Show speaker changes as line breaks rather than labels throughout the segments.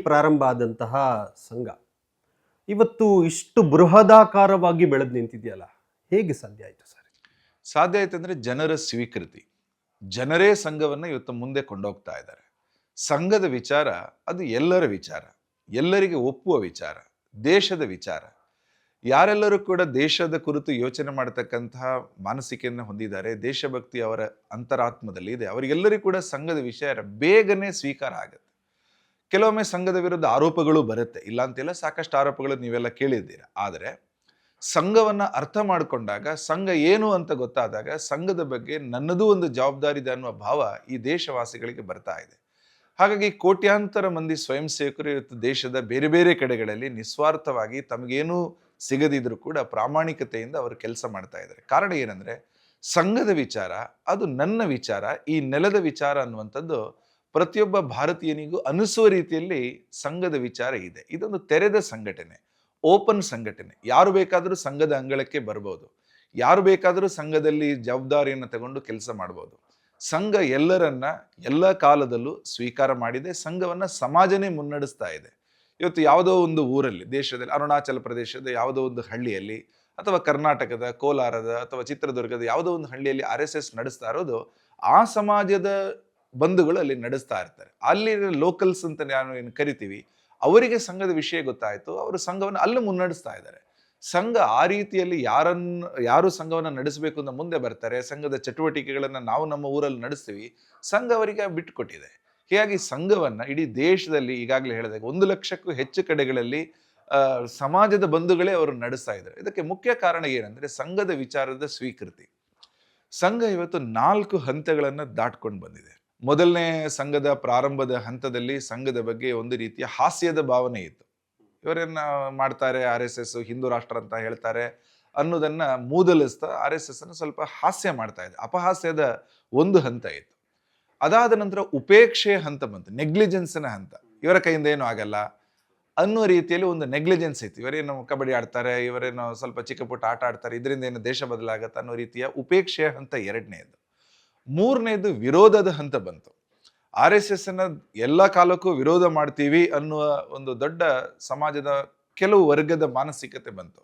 ಪ್ರಾರಂಭ ಆದಂತಹ ಸಂಘ ಇವತ್ತು ಇಷ್ಟು ಬೃಹದಾಕಾರವಾಗಿ ಬೆಳೆದು ನಿಂತಿದೆಯಲ್ಲ, ಹೇಗೆ ಸಾಧ್ಯ ಆಯಿತು ಸರ್?
ಸಾಧ್ಯ ಆಯ್ತು ಅಂದ್ರೆ ಜನರ ಸ್ವೀಕೃತಿ. ಜನರೇ ಸಂಘವನ್ನ ಇವತ್ತು ಮುಂದೆ ಕೊಂಡೋಗ್ತಾ ಇದ್ದಾರೆ. ಸಂಘದ ವಿಚಾರ ಅದು ಎಲ್ಲರ ವಿಚಾರ, ಎಲ್ಲರಿಗೆ ಒಪ್ಪುವ ವಿಚಾರ, ದೇಶದ ವಿಚಾರ. ಯಾರೆಲ್ಲರೂ ಕೂಡ ದೇಶದ ಕುರಿತು ಯೋಚನೆ ಮಾಡತಕ್ಕಂತಹ ಮಾನಸಿಕೆಯನ್ನು ಹೊಂದಿದ್ದಾರೆ, ದೇಶಭಕ್ತಿ ಅವರ ಅಂತರಾತ್ಮದಲ್ಲಿ ಇದೆ, ಅವರಿಗೆಲ್ಲರಿಗೂ ಕೂಡ ಸಂಘದ ವಿಷಯ ಬೇಗನೆ ಸ್ವೀಕಾರ ಆಗುತ್ತೆ. ಕೆಲವೊಮ್ಮೆ ಸಂಘದ ವಿರುದ್ಧ ಆರೋಪಗಳು ಬರುತ್ತೆ, ಇಲ್ಲ ಅಂತಿಲ್ಲ, ಸಾಕಷ್ಟು ಆರೋಪಗಳು ನೀವೆಲ್ಲ ಕೇಳಿದ್ದೀರಾ. ಆದರೆ ಸಂಘವನ್ನ ಅರ್ಥ ಮಾಡಿಕೊಂಡಾಗ, ಸಂಘ ಏನು ಅಂತ ಗೊತ್ತಾದಾಗ, ಸಂಘದ ಬಗ್ಗೆ ನನ್ನದೂ ಒಂದು ಜವಾಬ್ದಾರಿ ಇದೆ ಅನ್ನುವ ಭಾವ ಈ ದೇಶವಾಸಿಗಳಿಗೆ ಬರ್ತಾ ಇದೆ. ಹಾಗಾಗಿ ಕೋಟ್ಯಾಂತರ ಮಂದಿ ಸ್ವಯಂ ಸೇವಕರು ಇವತ್ತು ದೇಶದ ಬೇರೆ ಬೇರೆ ಕಡೆಗಳಲ್ಲಿ ನಿಸ್ವಾರ್ಥವಾಗಿ ತಮಗೇನೂ ಸಿಗದಿದ್ರು ಕೂಡ ಪ್ರಾಮಾಣಿಕತೆಯಿಂದ ಅವರು ಕೆಲಸ ಮಾಡ್ತಾ ಇದ್ದಾರೆ. ಕಾರಣ ಏನಂದ್ರೆ ಸಂಘದ ವಿಚಾರ ಅದು ನನ್ನ ವಿಚಾರ, ಈ ನೆಲದ ವಿಚಾರ ಅನ್ನುವಂಥದ್ದು ಪ್ರತಿಯೊಬ್ಬ ಭಾರತೀಯನಿಗೂ ಅನಿಸುವ ರೀತಿಯಲ್ಲಿ ಸಂಘದ ವಿಚಾರ ಇದೆ. ಇದೊಂದು ತೆರೆದ ಸಂಘಟನೆ, ಓಪನ್ ಸಂಘಟನೆ. ಯಾರು ಬೇಕಾದರೂ ಸಂಘದ ಅಂಗಳಕ್ಕೆ ಬರ್ಬೋದು, ಯಾರು ಬೇಕಾದರೂ ಸಂಘದಲ್ಲಿ ಜವಾಬ್ದಾರಿಯನ್ನು ತಗೊಂಡು ಕೆಲಸ ಮಾಡ್ಬೋದು. ಸಂಘ ಎಲ್ಲರನ್ನ ಎಲ್ಲ ಕಾಲದಲ್ಲೂ ಸ್ವೀಕಾರ ಮಾಡಿದೆ. ಸಂಘವನ್ನ ಸಮಾಜನೇ ಮುನ್ನಡೆಸ್ತಾ ಇದೆ. ಇವತ್ತು ಯಾವುದೋ ಒಂದು ಊರಲ್ಲಿ, ದೇಶದಲ್ಲಿ, ಅರುಣಾಚಲ ಪ್ರದೇಶದ ಯಾವುದೋ ಒಂದು ಹಳ್ಳಿಯಲ್ಲಿ, ಅಥವಾ ಕರ್ನಾಟಕದ ಕೋಲಾರದ ಅಥವಾ ಚಿತ್ರದುರ್ಗದ ಯಾವುದೋ ಒಂದು ಹಳ್ಳಿಯಲ್ಲಿ RSS ನಡೆಸ್ತಾ ಇರೋದು ಆ ಸಮಾಜದ ಬಂಧುಗಳು ಅಲ್ಲಿ ನಡೆಸ್ತಾ ಇರ್ತಾರೆ. ಅಲ್ಲಿ ಲೋಕಲ್ಸ್ ಅಂತ ನಾನು ಏನು ಕರಿತೀವಿ, ಅವರಿಗೆ ಸಂಘದ ವಿಷಯ ಗೊತ್ತಾಯ್ತು, ಅವರು ಸಂಘವನ್ನು ಅಲ್ಲಿ ಮುನ್ನಡೆಸ್ತಾ ಇದ್ದಾರೆ. ಸಂಘ ಆ ರೀತಿಯಲ್ಲಿ ಯಾರು ಸಂಘವನ್ನು ನಡೆಸಬೇಕು ಅಂತ ಮುಂದೆ ಬರ್ತಾರೆ, ಸಂಘದ ಚಟುವಟಿಕೆಗಳನ್ನ ನಾವು ನಮ್ಮ ಊರಲ್ಲಿ ನಡೆಸ್ತೀವಿ, ಸಂಘ ಅವರಿಗೆ ಬಿಟ್ಟುಕೊಟ್ಟಿದೆ. ಹೀಗಾಗಿ ಸಂಘವನ್ನ ಇಡೀ ದೇಶದಲ್ಲಿ ಈಗಾಗಲೇ ಹೇಳಿದಾಗ 1 ಲಕ್ಷಕ್ಕೂ ಹೆಚ್ಚು ಕಡೆಗಳಲ್ಲಿ ಸಮಾಜದ ಬಂಧುಗಳೇ ಅವರು ನಡೆಸ್ತಾ ಇದ್ದಾರೆ. ಇದಕ್ಕೆ ಮುಖ್ಯ ಕಾರಣ ಏನಂದ್ರೆ ಸಂಘದ ವಿಚಾರದ ಸ್ವೀಕೃತಿ. ಸಂಘ ಇವತ್ತು 4 ಹಂತಗಳನ್ನ ದಾಟ್ಕೊಂಡು ಬಂದಿದೆ. ಮೊದಲನೇ ಸಂಘದ ಪ್ರಾರಂಭದ ಹಂತದಲ್ಲಿ ಸಂಘದ ಬಗ್ಗೆ ಒಂದು ರೀತಿಯ ಹಾಸ್ಯದ ಭಾವನೆ ಇತ್ತು. ಇವರೇನ ಮಾಡ್ತಾರೆ, RSS ಹಿಂದೂ ರಾಷ್ಟ್ರ ಅಂತ ಹೇಳ್ತಾರೆ ಅನ್ನೋದನ್ನ ಮೂದಲಿಸ್ತಾ RSS ಅನ್ನು ಸ್ವಲ್ಪ ಹಾಸ್ಯ ಮಾಡ್ತಾ ಇದೆ. ಅಪಹಾಸ್ಯದ ಒಂದು ಹಂತ ಇತ್ತು. ಅದಾದ ನಂತರ ಉಪೇಕ್ಷೆಯ ಹಂತ ಬಂತು, ನೆಗ್ಲಿಜೆನ್ಸ್ನ ಹಂತ. ಇವರ ಕೈಯಿಂದ ಏನು ಆಗಲ್ಲ ಅನ್ನೋ ರೀತಿಯಲ್ಲಿ ಒಂದು ನೆಗ್ಲಿಜೆನ್ಸ್ ಇತ್ತು. ಇವರೇನು ಕಬಡ್ಡಿ ಆಡ್ತಾರೆ, ಇವರೇನು ಸ್ವಲ್ಪ ಚಿಕ್ಕ ಪುಟ್ಟ ಆಟ ಆಡ್ತಾರೆ, ಇದರಿಂದ ಏನು ದೇಶ ಬದಲಾಗತ್ತೆ ಅನ್ನೋ ರೀತಿಯ ಉಪೇಕ್ಷೆಯ ಹಂತ 2ನೇದು. 3ನೇದು ವಿರೋಧದ ಹಂತ ಬಂತು. RSS ಅನ್ನ ಎಲ್ಲ ಕಾಲಕ್ಕೂ ವಿರೋಧ ಮಾಡ್ತೀವಿ ಅನ್ನುವ ಒಂದು ದೊಡ್ಡ ಸಮಾಜದ ಕೆಲವು ವರ್ಗದ ಮಾನಸಿಕತೆ ಬಂತು.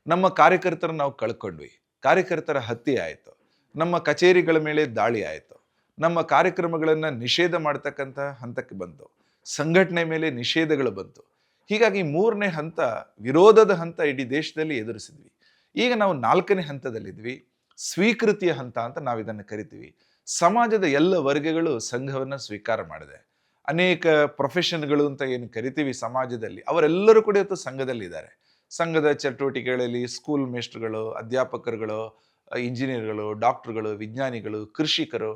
ನಮ್ಮ ಕಾರ್ಯಕರ್ತರನ್ನ ನಾವು ಕಳ್ಕೊಂಡ್ವಿ, ಕಾರ್ಯಕರ್ತರ ಹತ್ಯೆ ಆಯಿತು, ನಮ್ಮ ಕಚೇರಿಗಳ ಮೇಲೆ ದಾಳಿ ಆಯಿತು, ನಮ್ಮ ಕಾರ್ಯಕ್ರಮಗಳನ್ನ ನಿಷೇಧ ಮಾಡ್ತಕ್ಕಂಥ ಹಂತಕ್ಕೆ ಬಂತು, ಸಂಘಟನೆ ಮೇಲೆ ನಿಷೇಧಗಳು ಬಂತು. ಹೀಗಾಗಿ 3ನೇ ಹಂತ ವಿರೋಧದ ಹಂತ ಇಡೀ ದೇಶದಲ್ಲಿ ಎದುರಿಸಿದ್ವಿ. ಈಗ ನಾವು 4ನೇ ಹಂತದಲ್ಲಿದ್ವಿ, ಸ್ವೀಕೃತಿಯ ಹಂತ ಅಂತ ನಾವು ಇದನ್ನು ಕರಿತೀವಿ. ಸಮಾಜದ ಎಲ್ಲ ವರ್ಗಗಳು ಸಂಘವನ್ನ ಸ್ವೀಕಾರ ಮಾಡಿದೆ. ಅನೇಕ ಪ್ರೊಫೆಷನ್ಗಳು ಅಂತ ಏನು ಕರಿತೀವಿ ಸಮಾಜದಲ್ಲಿ, ಅವರೆಲ್ಲರೂ ಕೂಡ ಇವತ್ತು ಸಂಘದಲ್ಲಿದ್ದಾರೆ. ಸಂಘದ ಚಟುವಟಿಕೆಗಳಲ್ಲಿ ಸ್ಕೂಲ್ ಮೇಸ್ಟ್ರುಗಳು, ಅಧ್ಯಾಪಕರುಗಳು, ಇಂಜಿನಿಯರ್ಗಳು, ಡಾಕ್ಟರ್ಗಳು, ವಿಜ್ಞಾನಿಗಳು, ಕೃಷಿಕರು,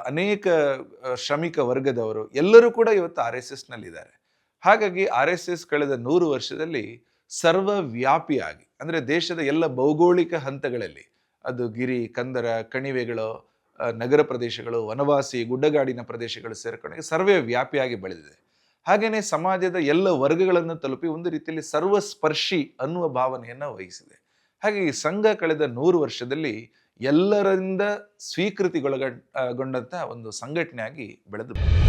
ಅನೇಕ ಶ್ರಮಿಕ ವರ್ಗದವರು ಎಲ್ಲರೂ ಕೂಡ ಇವತ್ತು RSS ನಲ್ಲಿದ್ದಾರೆ. ಹಾಗಾಗಿ RSS ಕಳೆದ 100 ವರ್ಷದಲ್ಲಿ ಸರ್ವವ್ಯಾಪಿಯಾಗಿ, ಅಂದ್ರೆ ದೇಶದ ಎಲ್ಲ ಭೌಗೋಳಿಕ ಹಂತಗಳಲ್ಲಿ, ಅದು ಗಿರಿ, ಕಂದರ, ಕಣಿವೆಗಳು, ನಗರ ಪ್ರದೇಶಗಳು, ವನವಾಸಿ, ಗುಡ್ಡಗಾಡಿನ ಪ್ರದೇಶಗಳು ಸೇರ್ಕೊಂಡಾಗ ಸರ್ವವ್ಯಾಪಿಯಾಗಿ ಬೆಳೆದಿದೆ. ಹಾಗೇನೆ ಸಮಾಜದ ಎಲ್ಲ ವರ್ಗಗಳನ್ನು ತಲುಪಿ ಒಂದು ರೀತಿಯಲ್ಲಿ ಸರ್ವಸ್ಪರ್ಶಿ ಅನ್ನುವ ಭಾವನೆಯನ್ನು ವಹಿಸಿದೆ. ಹಾಗೆ ಈ ಸಂಘ ಕಳೆದ 100 ವರ್ಷದಲ್ಲಿ ಎಲ್ಲರಿಂದ ಸ್ವೀಕೃತಿಗೊಳಗೊಂಡಂತಹ ಒಂದು ಸಂಘಟನೆಯಾಗಿ ಬೆಳೆದು ಬಂದಿದೆ.